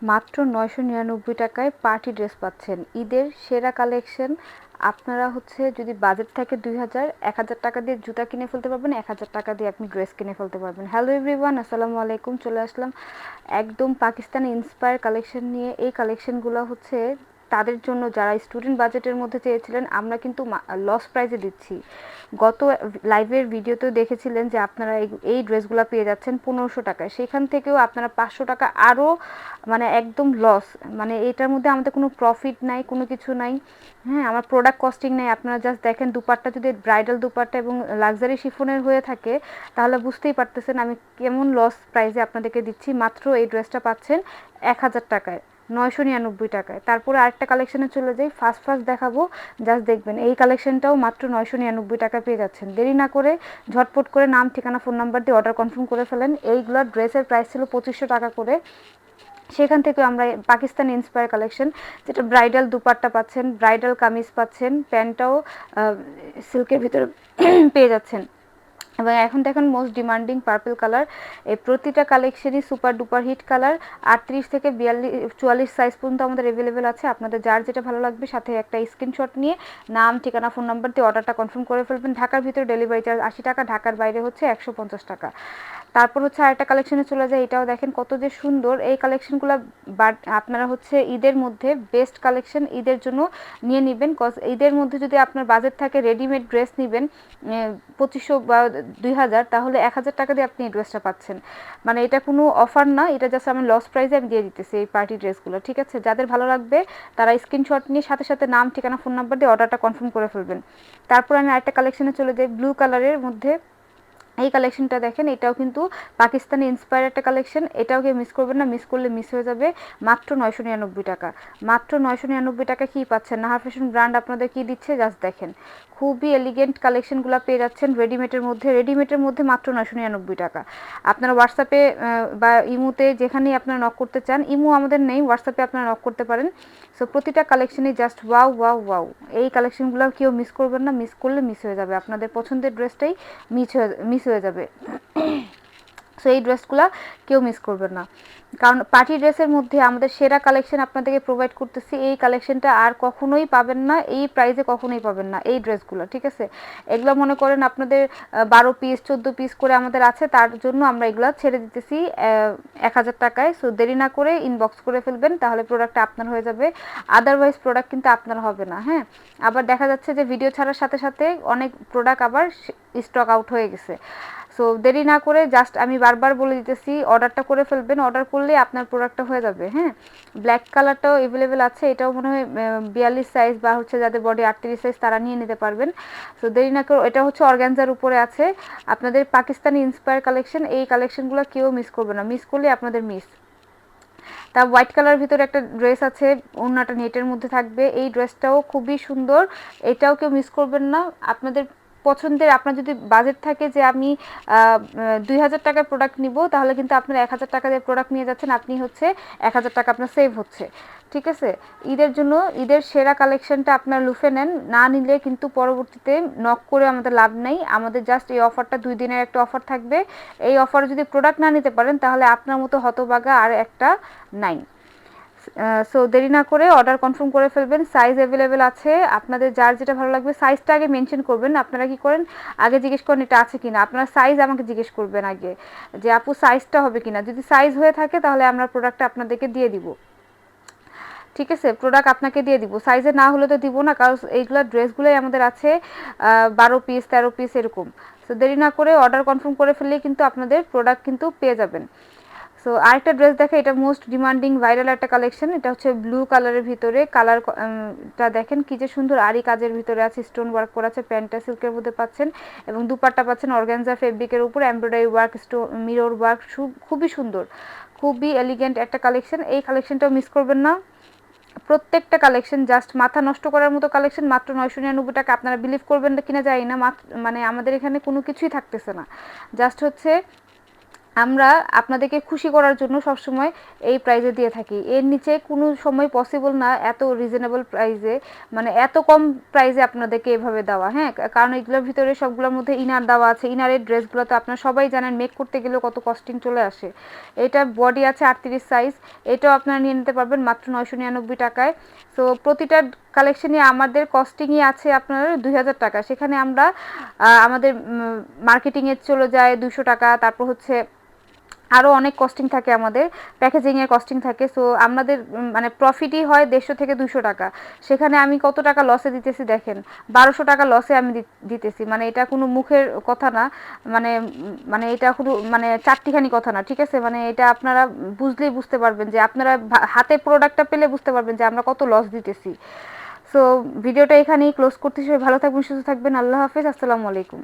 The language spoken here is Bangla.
মাত্র 999 টাকায় পার্টি ড্রেস পাচ্ছেন। ঈদের সেরা কালেকশন। আপনারা হচ্ছে যদি বাজেট থাকে 2000, 1000 টাকা দিয়ে জুতা কিনে ফেলতে পারবেন, 1000 টাকা দিয়ে আপনি ড্রেস কিনে ফেলতে পারবেন। হ্যালো এভরিওয়ান, আসসালামু আলাইকুম। চলে আসলাম একদম পাকিস্তানি ইন্সপায়ার কালেকশন নিয়ে। এই কালেকশনগুলো হচ্ছে তাদের জন্য যারা স্টুডেন্ট বাজেটের মধ্যে চেয়েছিলেন। আমরা কিন্তু লস প্রাইসে দিচ্ছি। গত লাইভের ভিডিওতেও দেখেছিলেন যে আপনারা এই ড্রেসগুলো পেয়ে যাচ্ছেন 1500 টাকায়। সেখান থেকেও আপনারা 500 টাকা আরও মানে একদম লস। মানে এটার মধ্যে আমাদের কোনো প্রফিট নাই, কোনো কিছু নাই। হ্যাঁ, আমার প্রোডাক্ট কস্টিং নেই। আপনারা জাস্ট দেখেন দুপাট্টা যদি ব্রাইডাল দুপাট্টা এবং লাক্সারি শিফনের হয়ে থাকে তাহলে বুঝতেই পারতেছেন আমি কেমন লস প্রাইসে আপনাদেরকে দিচ্ছি। মাত্র এই ড্রেসটা পাচ্ছেন 1000 টাকায়, 999 টাকায়। তারপরে আরেকটা কালেকশনে চলে যাই, ফার্স্ট ফার্স্ট দেখাবো। জাস্ট দেখবেন এই কালেকশনটাও মাত্র 999 টাকা পেয়ে যাচ্ছেন। দেরি না করে ঝটপট করে নাম, ঠিকানা, ফোন নাম্বার দিয়ে অর্ডার কনফার্ম করে ফেলেন। এইগুলোর ড্রেসের প্রাইস ছিল 2500 টাকা করে। সেখান থেকে আমরা পাকিস্তানি ইন্সপায়ার কালেকশন, যেটা ব্রাইডাল দুপাট্টা পাচ্ছেন, ব্রাইডাল কামিজ পাচ্ছেন, প্যান্টটাও সিল্কের ভিতরে পেয়ে যাচ্ছেন। এবং এখন দেখুন মোস্ট ডিমান্ডিং পার্পল কালার। এই প্রতিটা কালেকশনই সুপার ডুপার হিট কালার। 38 থেকে 44 সাইজ পর্যন্ত আমাদের অ্যাভেলেবেল আছে। আপনাদের যার যেটা ভালো লাগবে সাথে একটা স্ক্রিনশট নিয়ে নাম, ঠিকানা, ফোন নাম্বার দিয়ে অর্ডারটা কনফার্ম করে ফেলবেন। ঢাকার ভিতরে ডেলিভারি চার্জ 80 টাকা, ঢাকার বাইরে হচ্ছে 150 টাকা। তারপর হচ্ছে আরেকটা কালেকশনে চলে যায়। এটাও দেখেন কত যে সুন্দর এই কালেকশনগুলো। বাট আপনারা হচ্ছে ঈদের মধ্যে বেস্ট কালেকশন ঈদের জন্য নিয়ে নেবেন। কজ ঈদের মধ্যে যদি আপনার বাজেট থাকে রেডিমেড ড্রেস নেবেন 2500 বা 2000, তাহলে 1000 টাকা দিয়ে আপনি এই ড্রেসটা পাচ্ছেন। মানে এটা কোনো অফার না, এটা জাস্ট আমি লস প্রাইসে আমি দিয়ে দিতেছি এই পার্টি ড্রেসগুলো। ঠিক আছে, যাদের ভালো লাগবে তারা স্ক্রিনশট নিয়ে সাথে সাথে নাম, ঠিকানা, ফোন নাম্বার দিয়ে অর্ডারটা কনফার্ম করে ফেলবেন। তারপর আমি আরেকটা কালেকশনে চলে যাই, ব্লু কালারের মধ্যে। এই কালেকশনটা দেখেন, এটাও কিন্তু পাকিস্তানি ইন্সপায়ার একটা কালেকশন। এটাও কেউ মিস করবেন না, মিস করলে মিস হয়ে যাবে। মাত্র 999 টাকা। মাত্র 999 টাকা কী পাচ্ছেন, নাহার ফ্যাশন ব্র্যান্ড আপনাদের কী দিচ্ছে জাস্ট দেখেন। খুবই এলিগেন্ট কালেকশনগুলো পেয়ে যাচ্ছেন রেডিমেডের মধ্যে। রেডিমেডের মধ্যে মাত্র 999 টাকা। আপনারা হোয়াটসঅ্যাপে বা ইমুতে যেখানেই আপনারা নক করতে চান, ইমু আমাদের নেই, হোয়াটসঅ্যাপে আপনারা নক করতে পারেন। সো প্রতিটা কালেকশনই জাস্ট ওয়াও ওয়াও ওয়াও। এই কালেকশনগুলো কেউ মিস করবেন না, মিস করলে মিস হয়ে যাবে। আপনাদের পছন্দের ড্রেসটাই মিস হয়ে যাবে। সো এই ড্রেসগুলো কেউ মিস করবেন না, কারণ পার্টি ড্রেসের মধ্যে আমাদের সেরা কালেকশন আপনাদেরকে প্রোভাইড করতেছি। এই কালেকশনটা আর কখনোই পাবেন না, এই প্রাইসে কখনোই পাবেন না এই ড্রেসগুলো। ঠিক আছে, এগুলো মনে করেন আপনাদের 12 পিস 14 পিস করে আমাদের আছে, তার জন্য আমরা এগুলো ছেড়ে দিতেছি 1000 টাকায়। সো দেরি না করে ইনবক্স করে ফেলবেন, তাহলে প্রোডাক্টটা আপনার হয়ে যাবে। আদারওয়াইজ প্রোডাক্ট কিন্তু আপনার হবে না। হ্যাঁ, আবার দেখা যাচ্ছে যে ভিডিও ছাড়ার সাথে সাথে অনেক প্রোডাক্ট আবার স্টক আউট হয়ে গেছে। সো দেরি না করে জাস্ট আমি বারবার বলে দিতেছি অর্ডারটা করে ফেলবেন। অর্ডার করলে আপনার প্রোডাক্টটা হয়ে যাবে। হ্যাঁ, ব্ল্যাক কালারটাও অ্যাভেলেবেল আছে, এটাও মনে হয় 42 সাইজ বা হচ্ছে যাদের বডি 38 সাইজ তারা নিয়ে নিতে পারবেন। সো দেরি না করে, এটা হচ্ছে অর্গানজার উপরে আছে আপনাদের পাকিস্তানি ইন্সপায়ার কালেকশন। এই কালেকশনগুলো কেউ মিস করবে না, মিস করলে আপনাদের মিস। তা হোয়াইট কালার ভিতরে একটা ড্রেস আছে, ওড়নাটা নেটের মধ্যে থাকবে। এই ড্রেসটাও খুবই সুন্দর, এটাও কেউ মিস করবেন না। আপনাদের পছন্দের, আপনার যদি বাজেট থাকে যে আমি 2000 টাকার প্রোডাক্ট নিব, তাহলে কিন্তু আপনার 1000 টাকা দিয়ে প্রোডাক্ট নিয়ে যাচ্ছেন, আপনি হচ্ছে 1000 টাকা আপনার সেভ হচ্ছে। ঠিক আছে, ঈদের জন্য ঈদের সেরা কালেকশনটা আপনার লুফে নেন। না নিলে কিন্তু পরবর্তীতে নক করে আমাদের লাভ নেই। আমাদের জাস্ট এই অফারটা 2 দিনের একটা অফার থাকবে। এই অফারে যদি প্রোডাক্ট না নিতে পারেন তাহলে আপনার মতো হতভাগা আর একটা নাই। সো দেরি না করে অর্ডার কনফার্ম করে ফেলবেন। সাইজ অ্যাভেলেবেল আছে, আপনাদের যার যেটা ভালো লাগবে সাইজটা আগে মেনশন করবেন। আপনারা কি করেন, আগে জিজ্ঞেস করেন এটা আছে কিনা। আপনারা সাইজ আমাকে জিজ্ঞেস করবেন আগে যে আপু সাইজটা হবে কিনা। যদি সাইজ হয়ে থাকে তাহলে আমরা প্রোডাক্টটা আপনাদেরকে দিয়ে দিব। ঠিক আছে, প্রোডাক্ট আপনাকে দিয়ে দিব, সাইজে না হলে তো দিব না, কারণ এইগুলো ড্রেসগুলোই আমাদের আছে 12 পিস 13 পিস এরকম। সো দেরি না করে অর্ডার কনফার্ম করে ফেললেই কিন্তু আপনাদের প্রোডাক্ট কিন্তু পেয়ে যাবেন। সো আরেকটা ড্রেস দেখে, এটা মোস্ট ডিমান্ডিং ভাইরাল একটা কালেকশন। এটা হচ্ছে ব্লু কালারের ভিতরে, কালারটা দেখেন কি যে সুন্দর, আরি কাজের ভিতরে আছে, স্টোন ওয়ার্ক করা আছে, প্যান্টটা সিল্কের মধ্যে পাচ্ছেন এবং দুপাট্টা পাচ্ছেন অর্গানজা ফেব্রিকের উপর এমব্রয়ডারি ওয়ার্ক, মিরর ওয়ার্ক, খুবই সুন্দর, খুবই এলিগেন্ট একটা কালেকশন। এই কালেকশনটাও মিস করবেন না। প্রত্যেকটা কালেকশন জাস্ট মাথা নষ্ট করার মতো কালেকশন। মাত্র 999 টাকা। আপনারা বিলিভ করবেন কিনা জানি না, মানে আমাদের এখানে কোনো কিছুই থাকতেছে না, জাস্ট হচ্ছে আমরা আপনাদেরকে খুশি করার জন্য সবসময় এই প্রাইজে দিয়ে থাকি। এর নিচে কোনো সময় পসিবল না এত রিজনেবল প্রাইজে, মানে এত কম প্রাইজে আপনাদেরকে এভাবে দেওয়া। হ্যাঁ, কারণ এগুলোর ভিতরে সবগুলোর মধ্যে ইনার দেওয়া আছে। ইনারের ড্রেসগুলো তো আপনারা সবাই জানেন মেক করতে গেলেও কত কস্টিং চলে আসে। এটা বডি আছে 38 সাইজ, এটাও আপনারা নিয়ে নিতে পারবেন মাত্র 999 টাকায়। তো প্রতিটা কালেকশনই আমাদের কস্টিংই আছে আপনার 2000 টাকা। সেখানে আমরা আমাদের মার্কেটিংয়ে চলে যায় 200 টাকা, তারপর হচ্ছে আরও অনেক কস্টিং থাকে, আমাদের প্যাকেজিংয়ের কস্টিং থাকে। সো আমাদের মানে প্রফিটই হয় 150 থেকে 200 টাকা। সেখানে আমি কত টাকা লসে দিতেছি দেখেন, 1200 টাকা লসে আমি দিতেছি। মানে এটা কোনো মুখের কথা না, মানে মানে এটা কোনো মানে চারটিখানি কথা না, ঠিক আছে? মানে এটা আপনারা বুঝলেই বুঝতে পারবেন, যে আপনারা হাতে প্রোডাক্টটা পেলে বুঝতে পারবেন যে আমরা কত লস দিতেছি। সো ভিডিওটা এখানেই ক্লোজ করতেছি। ভালো থাকবেন, সুস্থ থাকবেন, আল্লাহ হাফেজ, আসসালামু আলাইকুম।